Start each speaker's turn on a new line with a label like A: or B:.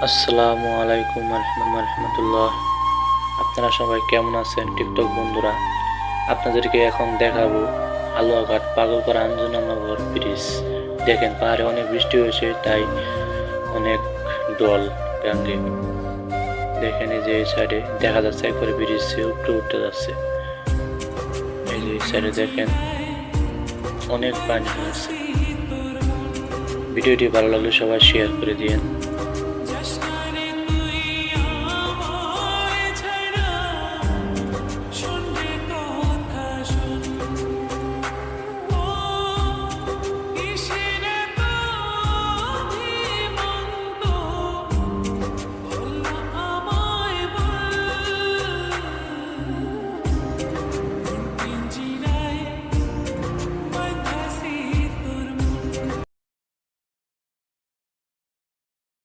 A: আসসালামু আলাইকুম রহমতুল্লাহ। আপনারা সবাই কেমন আছেন টিকটক বন্ধুরা? আপনাদেরকে এখন দেখাবো হালুয়াঘাট পাগলপাড়া আঞ্জনানগর ব্রিজ। দেখেন পাহাড়ে অনেক বৃষ্টি হয়েছে, তাই অনেক ডল গাঙ্গে। দেখেন এই যে এই সাইডে দেখা যাচ্ছে একবারে ব্রিজ উপরে উঠতে যাচ্ছে। এই যে এই সাইডে দেখেন অনেক পানি আছে। ভিডিওটি ভালো লাগলে সবাই শেয়ার করে দিয়েন।